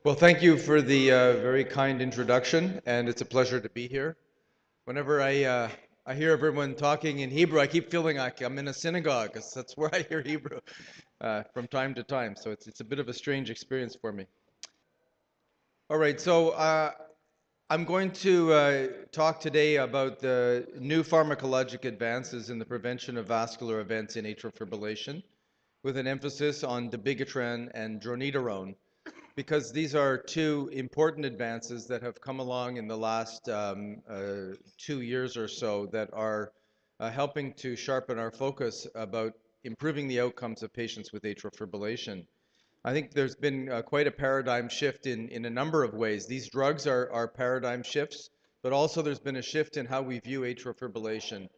Well, thank you for the very kind introduction, and it's a pleasure to be here. Whenever I hear everyone talking in Hebrew, I keep feeling like I'm in a synagogue, 'cause that's where I hear Hebrew from time to time. So it's a bit of a strange experience for me. All right, so I'm going to talk today about the new pharmacologic advances in the prevention of vascular events in atrial fibrillation, with an emphasis on Dabigatran and Dronedarone, because these are two important advances that have come along in the last 2 years or so that are helping to sharpen our focus about improving the outcomes of patients with atrial fibrillation. I think there's been quite a paradigm shift in a number of ways. These drugs are paradigm shifts, but also there's been a shift in how we view atrial fibrillation.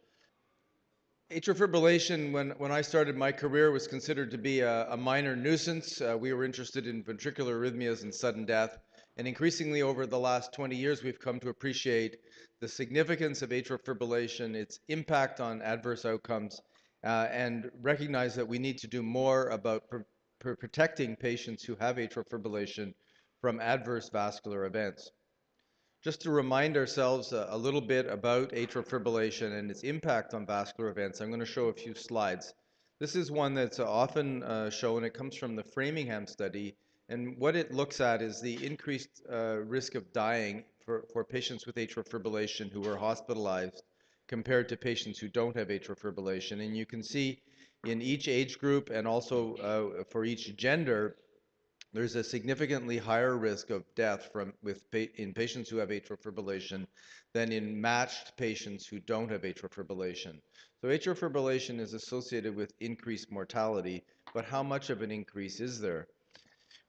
Atrial fibrillation, when I started my career, was considered to be a minor nuisance. We were interested in ventricular arrhythmias and sudden death. And increasingly over the last 20 years, we've come to appreciate the significance of atrial fibrillation, its impact on adverse outcomes, and recognize that we need to do more about protecting patients who have atrial fibrillation from adverse vascular events. Just to remind ourselves a little bit about atrial fibrillation and its impact on vascular events, I'm going to show a few slides. This is one that's often shown. It comes from the Framingham study, and what it looks at is the increased risk of dying for patients with atrial fibrillation who are hospitalized compared to patients who don't have atrial fibrillation. And you can see in each age group and also for each gender, there's a significantly higher risk of death in patients who have atrial fibrillation than in matched patients who don't have atrial fibrillation. So atrial fibrillation is associated with increased mortality, but how much of an increase is there?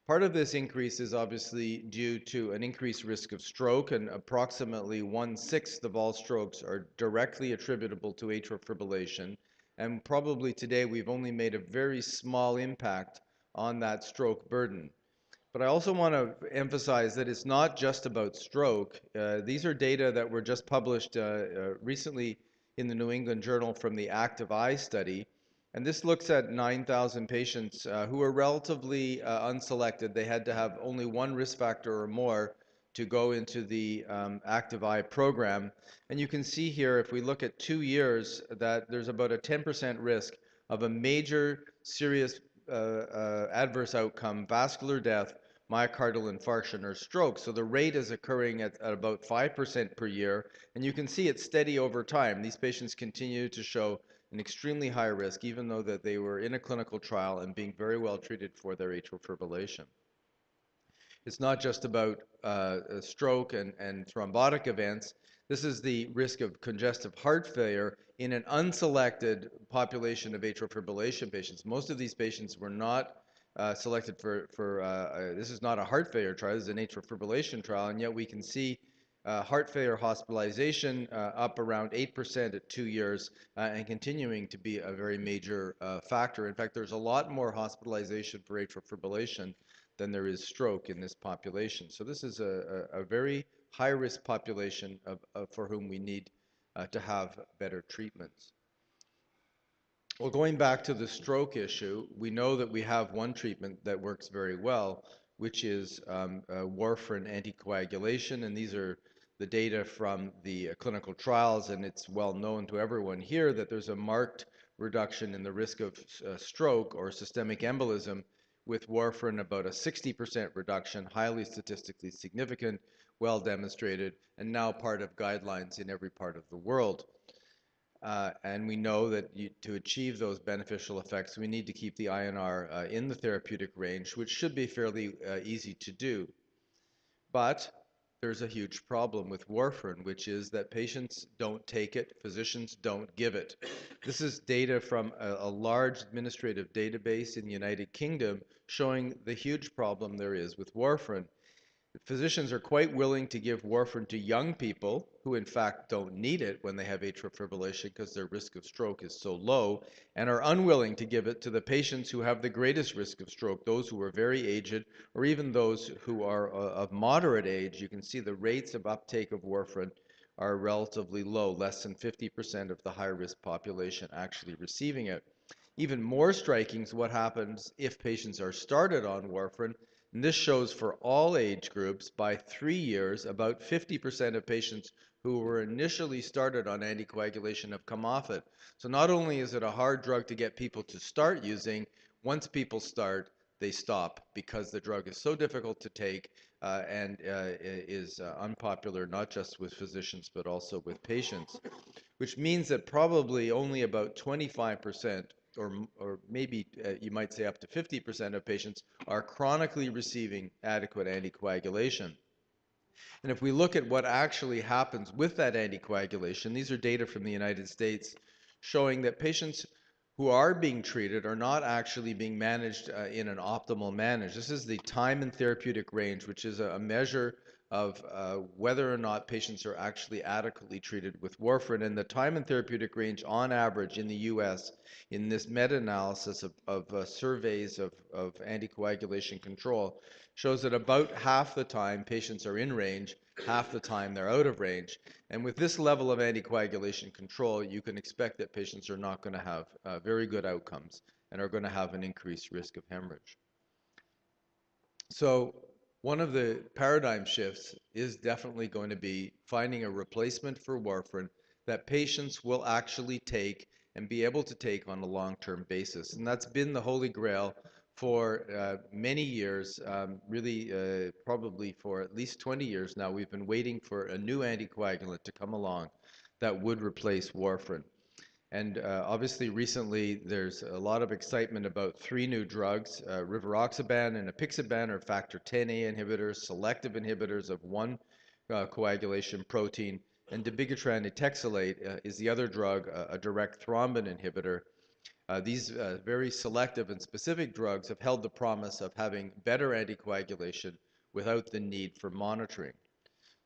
Part of this increase is obviously due to an increased risk of stroke, and approximately 1/6 of all strokes are directly attributable to atrial fibrillation. And probably today we've only made a very small impact on that stroke burden. But I also want to emphasize that it's not just about stroke. These are data that were just published recently in the New England Journal from the Active Eye study. And this looks at 9,000 patients who are relatively unselected. They had to have only one risk factor or more to go into the Active Eye program. And you can see here, if we look at 2 years, that there's about a 10% risk of a major serious adverse outcome, vascular death, myocardial infarction, or stroke. So the rate is occurring at about 5% per year, and you can see it's steady over time. These patients continue to show an extremely high risk, even though that they were in a clinical trial and being very well treated for their atrial fibrillation. It's not just about stroke and thrombotic events. This is the risk of congestive heart failure in an unselected population of atrial fibrillation patients. Most of these patients were not selected this is not a heart failure trial, this is an atrial fibrillation trial, and yet we can see heart failure hospitalization up around 8% at 2 years and continuing to be a very major factor. In fact, there's a lot more hospitalization for atrial fibrillation than there is stroke in this population. So this is a very high-risk population for whom we need to have better treatments. Well, going back to the stroke issue, we know that we have one treatment that works very well, which is warfarin anticoagulation, and these are the data from the clinical trials, and it's well known to everyone here that there's a marked reduction in the risk of stroke or systemic embolism with warfarin, about a 60% reduction, highly statistically significant, well demonstrated, and now part of guidelines in every part of the world. And we know that to achieve those beneficial effects, we need to keep the INR in the therapeutic range, which should be fairly easy to do. But there's a huge problem with warfarin, which is that patients don't take it, physicians don't give it. This is data from a large administrative database in the United Kingdom showing the huge problem there is with warfarin. Physicians are quite willing to give warfarin to young people who in fact don't need it when they have atrial fibrillation because their risk of stroke is so low, and are unwilling to give it to the patients who have the greatest risk of stroke, those who are very aged or even those who are of moderate age. You can see the rates of uptake of warfarin are relatively low, less than 50% of the high-risk population actually receiving it. Even more striking is what happens if patients are started on warfarin. And this shows for all age groups, by 3 years, about 50% of patients who were initially started on anticoagulation have come off it. So not only is it a hard drug to get people to start using, once people start, they stop because the drug is so difficult to take and is unpopular not just with physicians but also with patients, which means that probably only about 25% or maybe you might say up to 50% of patients are chronically receiving adequate anticoagulation. And if we look at what actually happens with that anticoagulation, these are data from the United States showing that patients who are being treated are not actually being managed in an optimal manner. This is the time and therapeutic range, which is a measure of whether or not patients are actually adequately treated with warfarin. And the time and therapeutic range on average in the US in this meta-analysis of surveys of anticoagulation control shows that about half the time patients are in range, half the time they're out of range. And with this level of anticoagulation control, you can expect that patients are not going to have very good outcomes and are going to have an increased risk of hemorrhage. So one of the paradigm shifts is definitely going to be finding a replacement for warfarin that patients will actually take and be able to take on a long-term basis. And that's been the holy grail for many years, really probably for at least 20 years now. We've been waiting for a new anticoagulant to come along that would replace warfarin. And obviously recently there's a lot of excitement about 3 new drugs, rivaroxaban and apixaban are factor Xa inhibitors, selective inhibitors of one coagulation protein, and dabigatran etexylate is the other drug, a direct thrombin inhibitor. These very selective and specific drugs have held the promise of having better anticoagulation without the need for monitoring.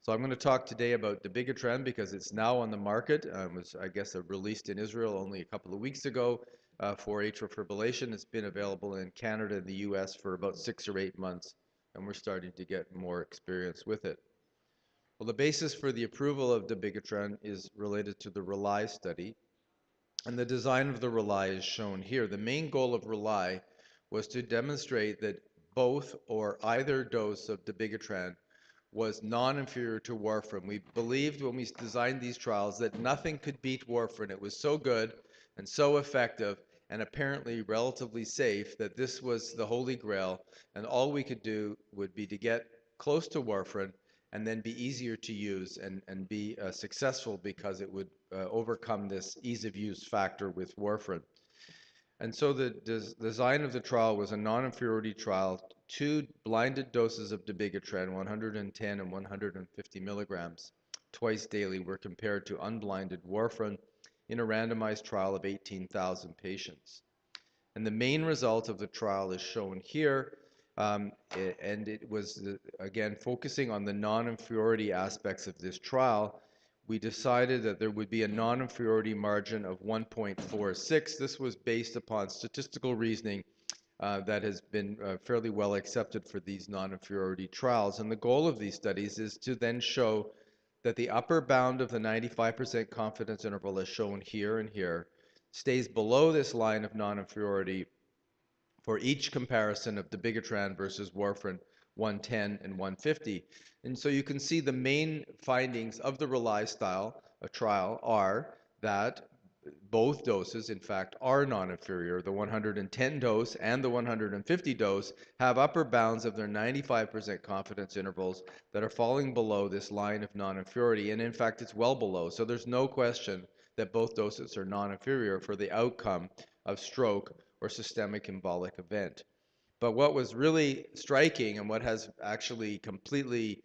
So I'm going to talk today about dabigatran because it's now on the market. It was, I guess, released in Israel only a couple of weeks ago for atrial fibrillation. It's been available in Canada and the US for about 6 or 8 months, and we're starting to get more experience with it. Well, the basis for the approval of dabigatran is related to the RELY study, and the design of the RELY is shown here. The main goal of RELY was to demonstrate that both or either dose of dabigatran was non-inferior to warfarin. We believed when we designed these trials that nothing could beat warfarin. It was so good and so effective and apparently relatively safe that this was the holy grail, and all we could do would be to get close to warfarin and then be easier to use and be successful because it would overcome this ease of use factor with warfarin. And so the design of the trial was a non-inferiority trial. 2 blinded doses of dabigatran, 110 and 150 milligrams, twice daily, were compared to unblinded warfarin in a randomized trial of 18,000 patients. And the main result of the trial is shown here, and it was, again, focusing on the non-inferiority aspects of this trial. We decided that there would be a non-inferiority margin of 1.46. This was based upon statistical reasoning that has been fairly well accepted for these non-inferiority trials. And the goal of these studies is to then show that the upper bound of the 95% confidence interval, as shown here and here, stays below this line of non-inferiority for each comparison of dabigatran versus warfarin 110 and 150. And so you can see the main findings of the RELY trial are that both doses, in fact, are non-inferior. The 110 dose and the 150 dose have upper bounds of their 95% confidence intervals that are falling below this line of non-inferiority, and in fact, it's well below. So there's no question that both doses are non-inferior for the outcome of stroke or systemic embolic event. But what was really striking and what has actually completely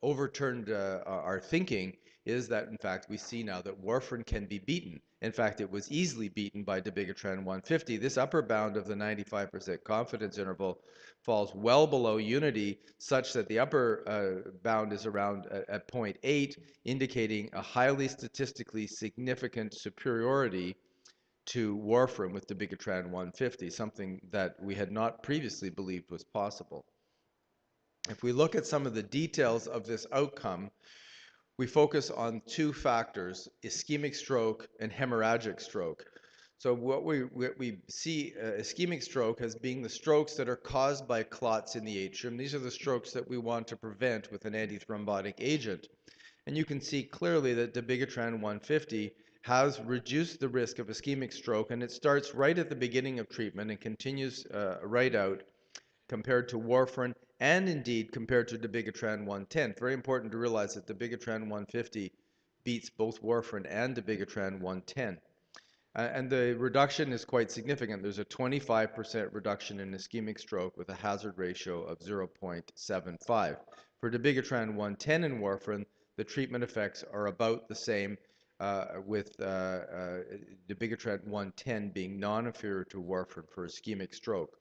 overturned our thinking is that, in fact, we see now that warfarin can be beaten. In fact, it was easily beaten by dabigatran 150. This upper bound of the 95% confidence interval falls well below unity, such that the upper bound is around at 0.8, indicating a highly statistically significant superiority to warfarin with dabigatran 150, something that we had not previously believed was possible. If we look at some of the details of this outcome, we focus on 2 factors, ischemic stroke and hemorrhagic stroke. So what we see ischemic stroke as being the strokes that are caused by clots in the atrium. These are the strokes that we want to prevent with an antithrombotic agent. And you can see clearly that Dabigatran 150 has reduced the risk of ischemic stroke, and it starts right at the beginning of treatment and continues right out compared to warfarin and indeed compared to Dabigatran 110. Very important to realize that Dabigatran 150 beats both warfarin and Dabigatran 110. And the reduction is quite significant. There's a 25% reduction in ischemic stroke with a hazard ratio of 0.75. For Dabigatran 110 and warfarin, the treatment effects are about the same, with Dabigatran 110 being non-inferior to warfarin for ischemic stroke.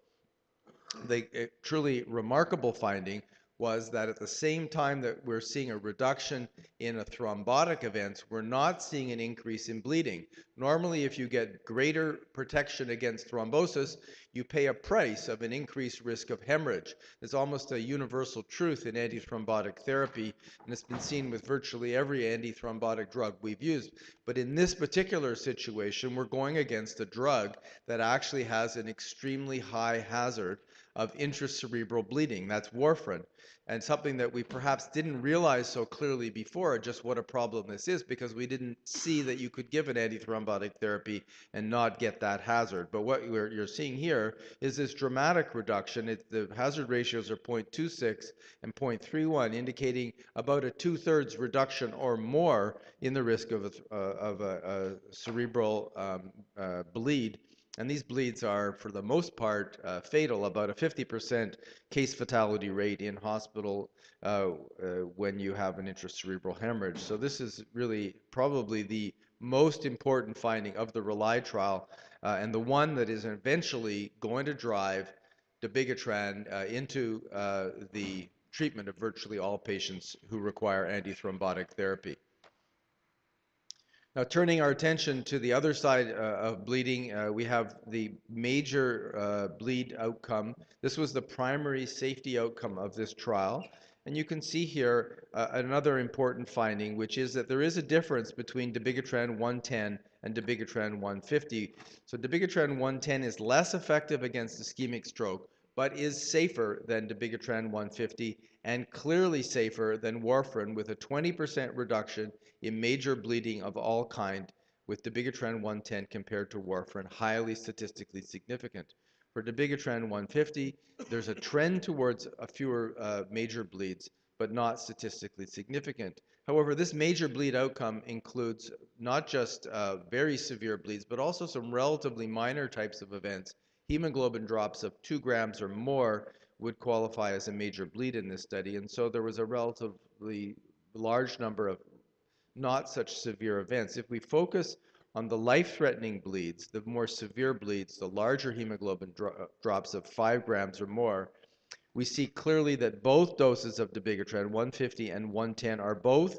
The truly remarkable finding was that at the same time that we're seeing a reduction in a thrombotic events, we're not seeing an increase in bleeding. Normally, if you get greater protection against thrombosis, you pay a price of an increased risk of hemorrhage. It's almost a universal truth in antithrombotic therapy, and it's been seen with virtually every antithrombotic drug we've used. But in this particular situation, we're going against a drug that actually has an extremely high hazard of intracerebral bleeding. That's warfarin, and something that we perhaps didn't realize so clearly before, just what a problem this is, because we didn't see that you could give an antithrombotic therapy and not get that hazard. But what you're seeing here is this dramatic reduction. The hazard ratios are 0.26 and 0.31, indicating about a 2/3 reduction or more in the risk of a cerebral bleed. And these bleeds are, for the most part, fatal, about a 50% case fatality rate in hospital when you have an intracerebral hemorrhage. So this is really probably the most important finding of the RELY trial, and the one that is eventually going to drive Dabigatran into the treatment of virtually all patients who require antithrombotic therapy. Now, turning our attention to the other side of bleeding, we have the major bleed outcome. This was the primary safety outcome of this trial. And you can see here another important finding, which is that there is a difference between Dabigatran 110 and Dabigatran 150. So Dabigatran 110 is less effective against ischemic stroke, but is safer than Dabigatran 150 and clearly safer than warfarin, with a 20% reduction in major bleeding of all kind with Dabigatran 110 compared to warfarin, highly statistically significant. For Dabigatran 150, there's a trend towards a fewer major bleeds, but not statistically significant. However, this major bleed outcome includes not just very severe bleeds, but also some relatively minor types of events. Hemoglobin drops of 2 grams or more would qualify as a major bleed in this study, and so there was a relatively large number of not such severe events. If we focus on the life-threatening bleeds, the more severe bleeds, the larger hemoglobin drops of 5 grams or more, we see clearly that both doses of Dabigatran, 150 and 110, are both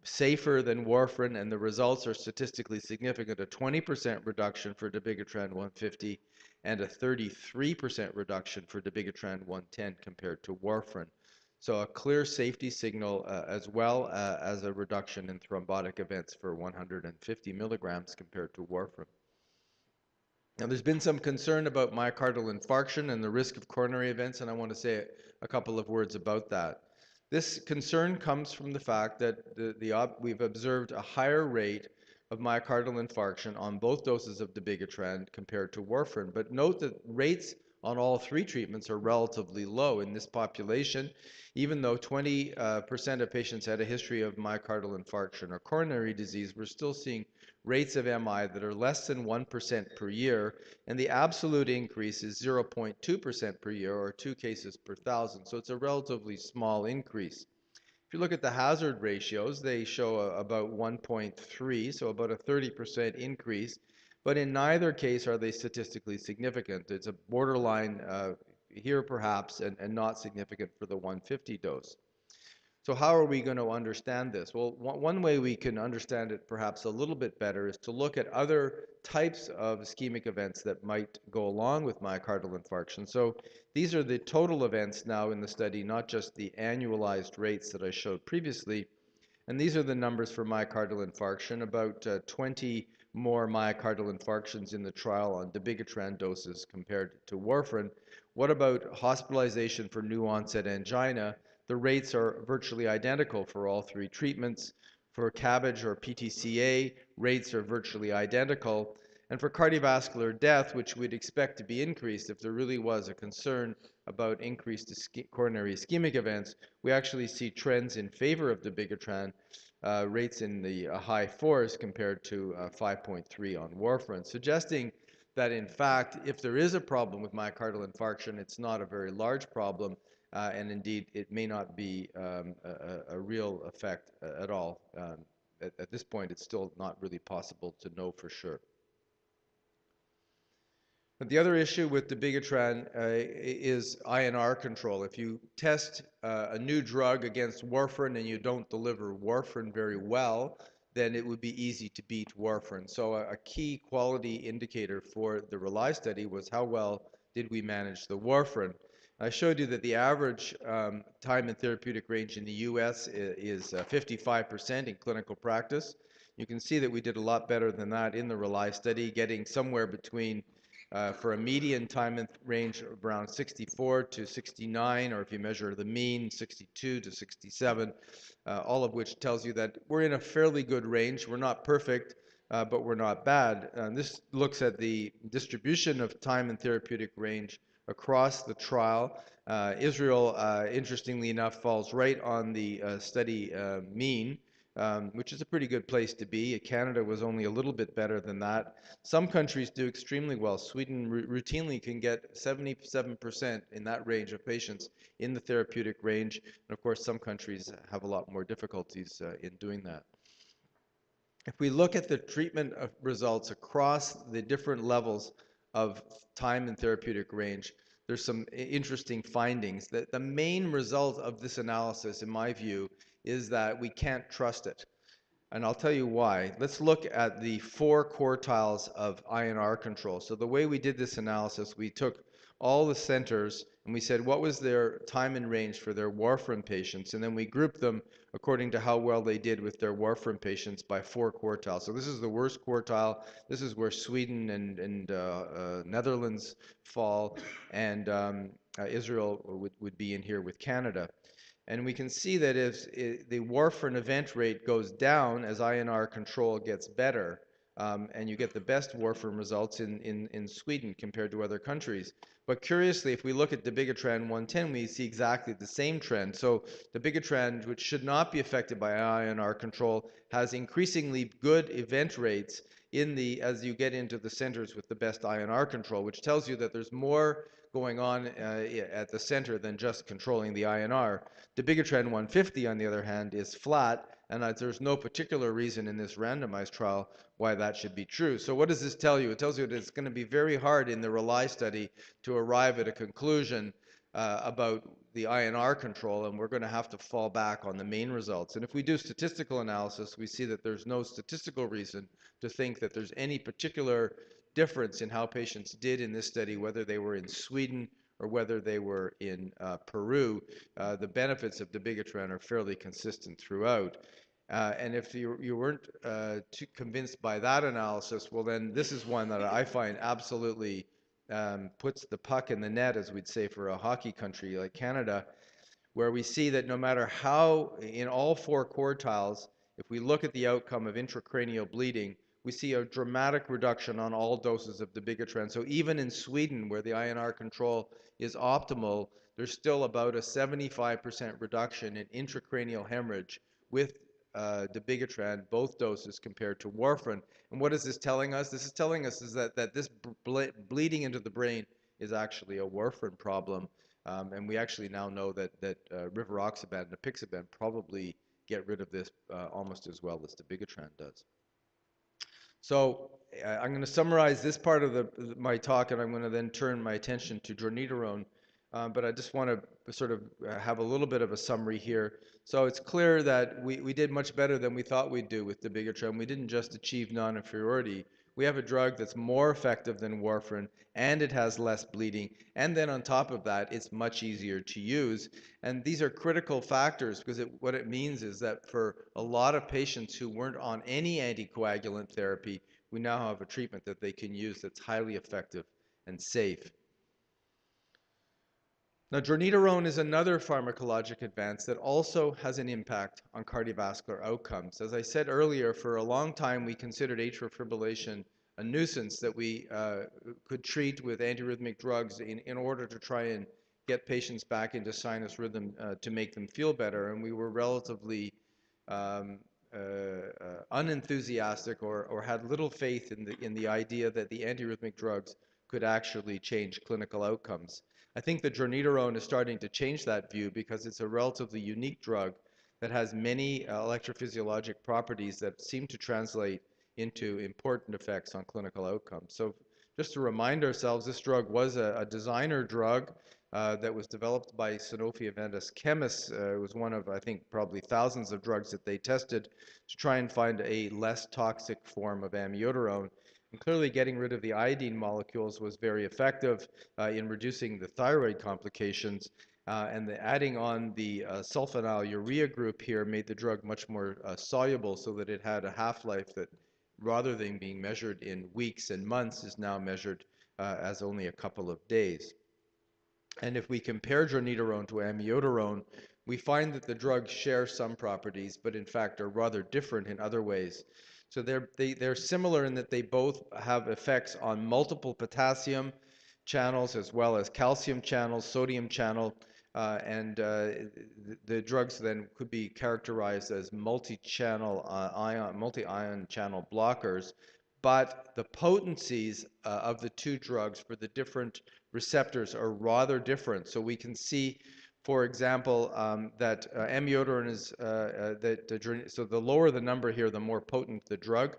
safer than warfarin, and the results are statistically significant: a 20% reduction for Dabigatran 150 and a 33% reduction for Dabigatran 110 compared to warfarin. So a clear safety signal, as well as a reduction in thrombotic events for 150 milligrams compared to warfarin. Now, there's been some concern about myocardial infarction and the risk of coronary events, and I want to say a couple of words about that. This concern comes from the fact that we've observed a higher rate of myocardial infarction on both doses of Dabigatran compared to warfarin. But note that rates on all three treatments are relatively low in this population. Even though 20% of patients had a history of myocardial infarction or coronary disease, we're still seeing rates of MI that are less than 1% per year, and the absolute increase is 0.2% per year, or 2 cases per 1,000. So it's a relatively small increase. If you look at the hazard ratios, they show about 1.3, so about a 30% increase, but in neither case are they statistically significant. It's a borderline here perhaps, and not significant for the 150 dose. So how are we going to understand this? Well, one way we can understand it perhaps a little bit better is to look at other types of ischemic events that might go along with myocardial infarction. So these are the total events now in the study, not just the annualized rates that I showed previously. And these are the numbers for myocardial infarction. About 20 more myocardial infarctions in the trial on Dabigatran doses compared to warfarin. What about hospitalization for new onset angina? The rates are virtually identical for all three treatments. For CABG or PTCA, rates are virtually identical. And for cardiovascular death, which we'd expect to be increased if there really was a concern about increased coronary ischemic events, we actually see trends in favor of dabigatran, rates in the high fours compared to 5.3 on warfarin, suggesting that in fact, if there is a problem with myocardial infarction, it's not a very large problem, and indeed it may not be a real effect at all. At this point, it's still not really possible to know for sure. But the other issue with dabigatran is INR control. If you test a new drug against warfarin and you don't deliver warfarin very well, then it would be easy to beat warfarin. So a key quality indicator for the RELY study was how well did we manage the warfarin. I showed you that the average time in therapeutic range in the US is 55% in clinical practice. You can see that we did a lot better than that in the RELY study, getting somewhere between for a median time in range of around 64 to 69, or if you measure the mean, 62 to 67, all of which tells you that we're in a fairly good range. We're not perfect, but we're not bad. This looks at the distribution of time in therapeutic range across the trial. Israel, interestingly enough, falls right on the study mean, which is a pretty good place to be. Canada was only a little bit better than that. Some countries do extremely well. Sweden routinely can get 77% in that range of patients in the therapeutic range. And of course, some countries have a lot more difficulties in doing that. If we look at the treatment results across the different levels of time and therapeutic range, there's some interesting findings. That the main result of this analysis, in my view, is that we can't trust it. And I'll tell you why. Let's look at the 4 quartiles of INR control. So the way we did this analysis, we took all the centers and we said what was their time in range for their warfarin patients, and then we grouped them according to how well they did with their warfarin patients by 4 quartiles. So this is the worst quartile. This is where Sweden and Netherlands fall, and Israel would be in here with Canada. And we can see that if the warfarin event rate goes down as INR control gets better, and you get the best warfarin results in Sweden compared to other countries. But curiously, if we look at dabigatran 110, we see exactly the same trend. So dabigatran, which should not be affected by INR control, has increasingly good event rates as you get into the centers with the best INR control, which tells you that there's more going on at the center than just controlling the INR. Dabigatran 150, on the other hand, is flat, and there's no particular reason in this randomized trial why that should be true. So what does this tell you? It tells you that it's going to be very hard in the RELY study to arrive at a conclusion about the INR control, and we're going to have to fall back on the main results. And if we do statistical analysis, we see that there's no statistical reason to think that there's any particular difference in how patients did in this study, whether they were in Sweden or whether they were in Peru. The benefits of dabigatran are fairly consistent throughout. And if you weren't too convinced by that analysis, well then this is one that I find absolutely puts the puck in the net, as we'd say for a hockey country like Canada, where we see that no matter how, in all 4 quartiles, if we look at the outcome of intracranial bleeding, we see a dramatic reduction on all doses of dabigatran. So even in Sweden, where the INR control is optimal, there's still about a 75% reduction in intracranial hemorrhage with dabigatran, both doses compared to warfarin. And what is this telling us? This is telling us that this bleeding into the brain is actually a warfarin problem. And we actually now know that rivaroxaban and apixaban probably get rid of this almost as well as dabigatran does. So I'm going to summarize this part of my talk, and I'm going to then turn my attention to dronedarone. But I just want to sort of have a little bit of a summary here. So it's clear that we did much better than we thought we'd do with dabigatran. We didn't just achieve non-inferiority. We have a drug that's more effective than warfarin, and it has less bleeding. And then on top of that, it's much easier to use. And these are critical factors because what it means is that for a lot of patients who weren't on any anticoagulant therapy, we now have a treatment that they can use that's highly effective and safe. Now, dronedarone is another pharmacologic advance that also has an impact on cardiovascular outcomes. As I said earlier, for a long time we considered atrial fibrillation a nuisance that we could treat with antiarrhythmic drugs in order to try and get patients back into sinus rhythm to make them feel better, and we were relatively um, unenthusiastic or had little faith in the idea that the antiarrhythmic drugs could actually change clinical outcomes. I think that dronedarone is starting to change that view because it's a relatively unique drug that has many electrophysiologic properties that seem to translate into important effects on clinical outcomes. So just to remind ourselves, this drug was a designer drug that was developed by Sanofi Aventis chemists. It was one of, I think, probably thousands of drugs that they tested to try and find a less toxic form of amiodarone. And clearly getting rid of the iodine molecules was very effective in reducing the thyroid complications. And adding on the sulfonylurea group here made the drug much more soluble so that it had a half-life that, rather than being measured in weeks and months, is now measured as only a couple of days. And if we compare dronedarone to amiodarone, we find that the drugs share some properties, but in fact are rather different in other ways. So they're similar in that they both have effects on multiple potassium channels as well as calcium channels, sodium channel, and the drugs then could be characterized as multi-ion channel blockers. But the potencies of the two drugs for the different receptors are rather different. So we can see, for example, that amiodarone is so the lower the number here, the more potent the drug.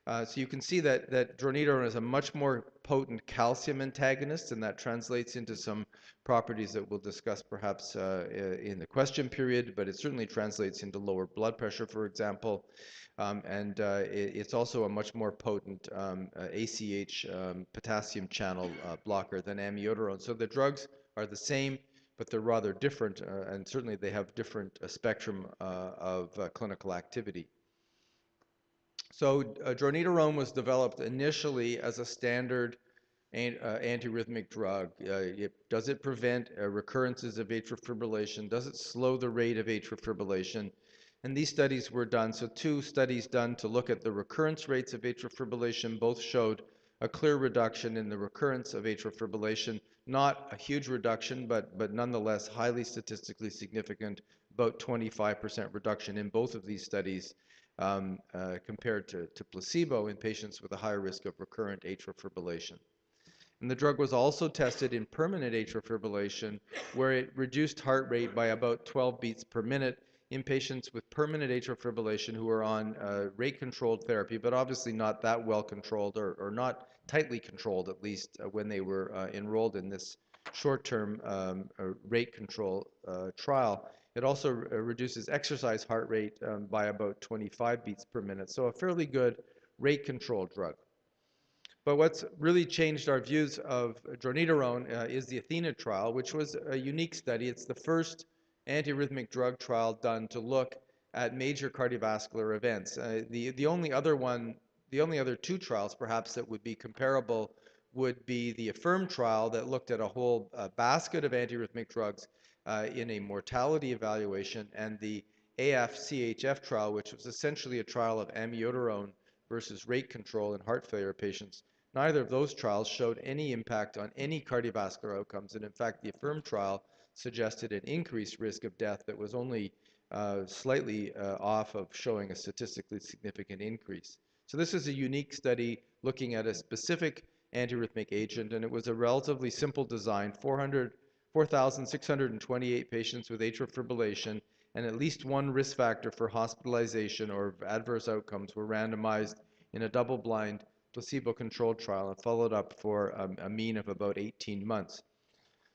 So you can see that dronedarone is a much more potent calcium antagonist, and that translates into some properties that we'll discuss perhaps in the question period, but it certainly translates into lower blood pressure, for example. It's also a much more potent ACH potassium channel blocker than amiodarone. So the drugs are the same, but they're rather different, and certainly they have different spectrum of clinical activity. So dronedarone was developed initially as a standard antiarrhythmic drug. Does it prevent recurrences of atrial fibrillation? Does it slow the rate of atrial fibrillation? And these studies were done, so 2 studies done to look at the recurrence rates of atrial fibrillation. Both showed a clear reduction in the recurrence of atrial fibrillation. Not a huge reduction, but nonetheless highly statistically significant, about 25% reduction in both of these studies compared to placebo in patients with a higher risk of recurrent atrial fibrillation. And the drug was also tested in permanent atrial fibrillation, where it reduced heart rate by about 12 beats per minute in patients with permanent atrial fibrillation who are on rate-controlled therapy, but obviously not that well controlled or not tightly controlled, at least when they were enrolled in this short-term rate control trial. It also reduces exercise heart rate by about 25 beats per minute, so a fairly good rate-controlled drug. But what's really changed our views of dronedarone is the ATHENA trial, which was a unique study. It's the first antiarrhythmic drug trial done to look at major cardiovascular events. The only other 2 trials perhaps that would be comparable would be the AFFIRM trial that looked at a whole basket of antiarrhythmic drugs in a mortality evaluation, and the AF-CHF trial, which was essentially a trial of amiodarone versus rate control in heart failure patients. Neither of those trials showed any impact on any cardiovascular outcomes, and in fact the AFFIRM trial suggested an increased risk of death that was only slightly off of showing a statistically significant increase. So this is a unique study looking at a specific antiarrhythmic agent, and it was a relatively simple design. 4,628 patients with atrial fibrillation and at least one risk factor for hospitalization or adverse outcomes were randomized in a double-blind placebo-controlled trial and followed up for a mean of about 18 months.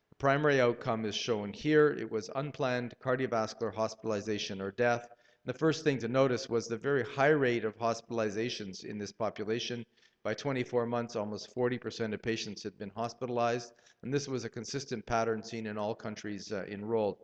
The primary outcome is shown here. It was unplanned cardiovascular hospitalization or death. And the first thing to notice was the very high rate of hospitalizations in this population. By 24 months, almost 40% of patients had been hospitalized, and this was a consistent pattern seen in all countries enrolled.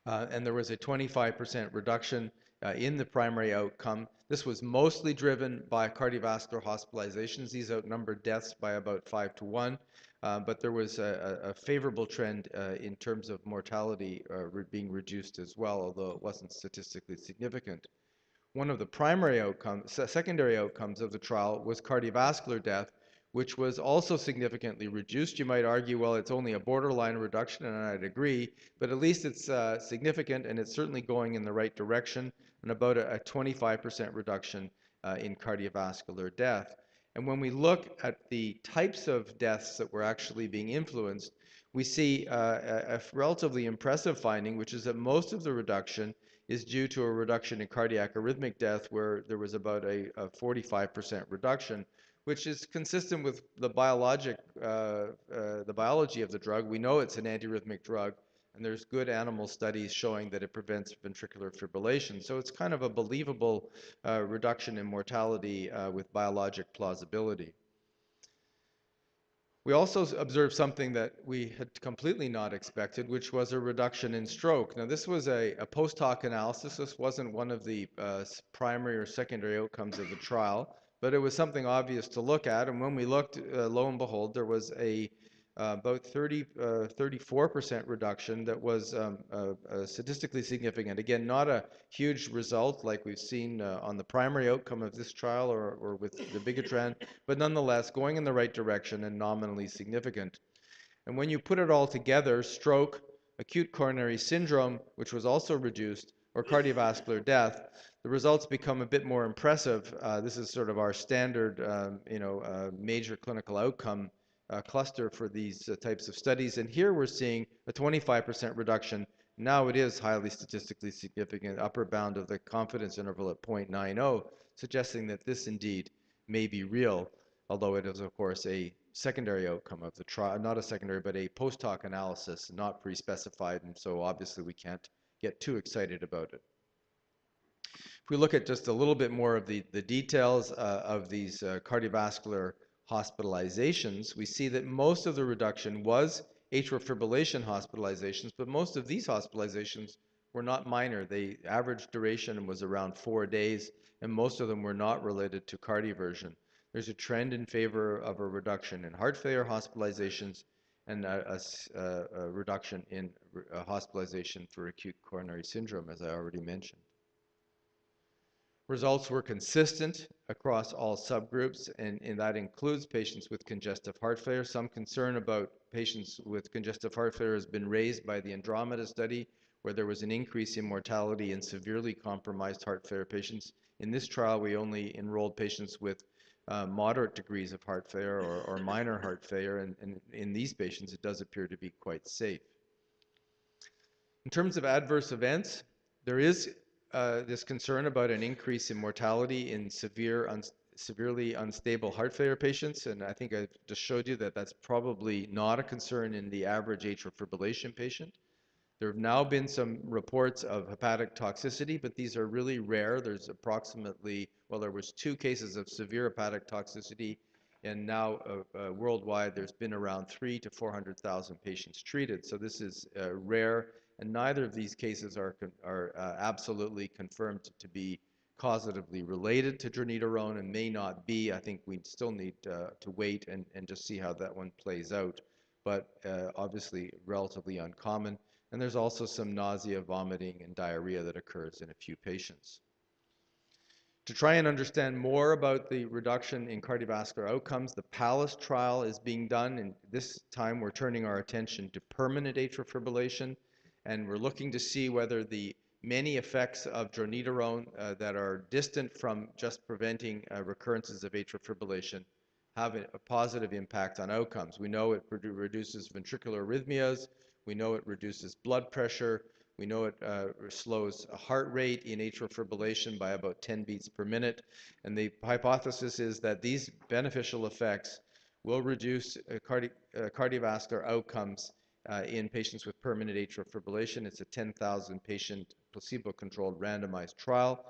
And there was a 25% reduction in the primary outcome. This was mostly driven by cardiovascular hospitalizations. These outnumbered deaths by about 5 to 1, but there was a favorable trend in terms of mortality being reduced as well, although it wasn't statistically significant. One of the primary outcomes, secondary outcomes of the trial was cardiovascular death, which was also significantly reduced. You might argue, well, it's only a borderline reduction, and I'd agree, but at least it's significant, and it's certainly going in the right direction, and about a 25% reduction in cardiovascular death. And when we look at the types of deaths that were actually being influenced, we see a relatively impressive finding, which is that most of the reduction is due to a reduction in cardiac arrhythmic death, where there was about a 45% reduction, which is consistent with the biology of the drug. We know it's an antiarrhythmic drug, and there's good animal studies showing that it prevents ventricular fibrillation. So it's kind of a believable reduction in mortality with biologic plausibility. We also observed something that we had completely not expected, which was a reduction in stroke. Now, this was a post-hoc analysis. This wasn't one of the primary or secondary outcomes of the trial, but it was something obvious to look at. And when we looked, lo and behold, there was about 34% reduction that was statistically significant. Again, not a huge result like we've seen on the primary outcome of this trial or with Dabigatran, but nonetheless going in the right direction and nominally significant. And when you put it all together, stroke, acute coronary syndrome, which was also reduced, or cardiovascular death, the results become a bit more impressive. This is sort of our standard, major clinical outcome cluster for these types of studies. And here we're seeing a 25% reduction. Now it is highly statistically significant, upper bound of the confidence interval at 0.90, suggesting that this indeed may be real, although it is, of course, a secondary outcome of the trial, not a secondary, but a post-hoc analysis, not pre-specified, and so obviously we can't get too excited about it. If we look at just a little bit more of the details of these cardiovascular hospitalizations, we see that most of the reduction was atrial fibrillation hospitalizations, but most of these hospitalizations were not minor. The average duration was around 4 days, and most of them were not related to cardioversion. There's a trend in favor of a reduction in heart failure hospitalizations and a reduction in hospitalization for acute coronary syndrome, as I already mentioned. Results were consistent across all subgroups, and that includes patients with congestive heart failure. Some concern about patients with congestive heart failure has been raised by the Andromeda study, where there was an increase in mortality in severely compromised heart failure patients. In this trial, we only enrolled patients with moderate degrees of heart failure or minor heart failure, and in these patients, it does appear to be quite safe. In terms of adverse events, there is this concern about an increase in mortality in severely unstable heart failure patients, and I think I just showed you that that's probably not a concern in the average atrial fibrillation patient. There have now been some reports of hepatic toxicity, but these are really rare. There's approximately, well, there was 2 cases of severe hepatic toxicity, and now worldwide there's been around 300,000 to 400,000 patients treated. So this is rare, and neither of these cases are absolutely confirmed to be causatively related to dronedarone, and may not be. I think we still need to wait and just see how that one plays out, but obviously relatively uncommon. And there's also some nausea, vomiting, and diarrhea that occurs in a few patients. To try and understand more about the reduction in cardiovascular outcomes, the PALIS trial is being done, and this time we're turning our attention to permanent atrial fibrillation, and we're looking to see whether the many effects of dronedarone that are distant from just preventing recurrences of atrial fibrillation have a positive impact on outcomes. We know it reduces ventricular arrhythmias. We know it reduces blood pressure. We know it slows heart rate in atrial fibrillation by about 10 beats per minute. And the hypothesis is that these beneficial effects will reduce cardiovascular outcomes in patients with permanent atrial fibrillation. It's a 10,000 patient placebo-controlled randomized trial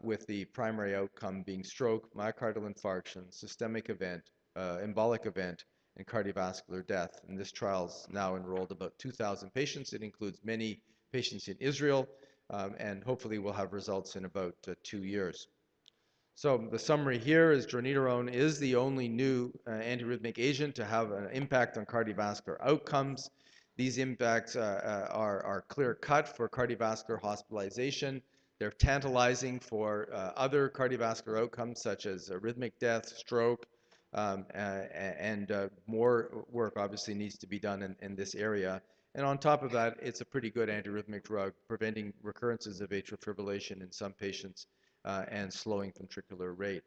with the primary outcome being stroke, myocardial infarction, systemic event, embolic event, and cardiovascular death. And this trial's now enrolled about 2,000 patients. It includes many patients in Israel, and hopefully we'll have results in about 2 years. So the summary here is dronedarone is the only new antiarrhythmic agent to have an impact on cardiovascular outcomes. These impacts are clear-cut for cardiovascular hospitalization. They're tantalizing for other cardiovascular outcomes such as arrhythmic death, stroke, and more work obviously needs to be done in this area. And on top of that, it's a pretty good antiarrhythmic drug, preventing recurrences of atrial fibrillation in some patients and slowing ventricular rate.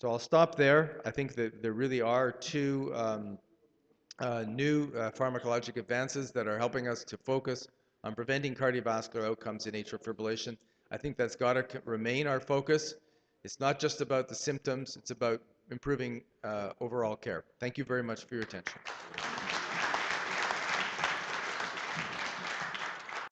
So I'll stop there. I think that there really are two new pharmacologic advances that are helping us to focus on preventing cardiovascular outcomes in atrial fibrillation. I think that's got to remain our focus. It's not just about the symptoms, it's about improving overall care. Thank you very much for your attention.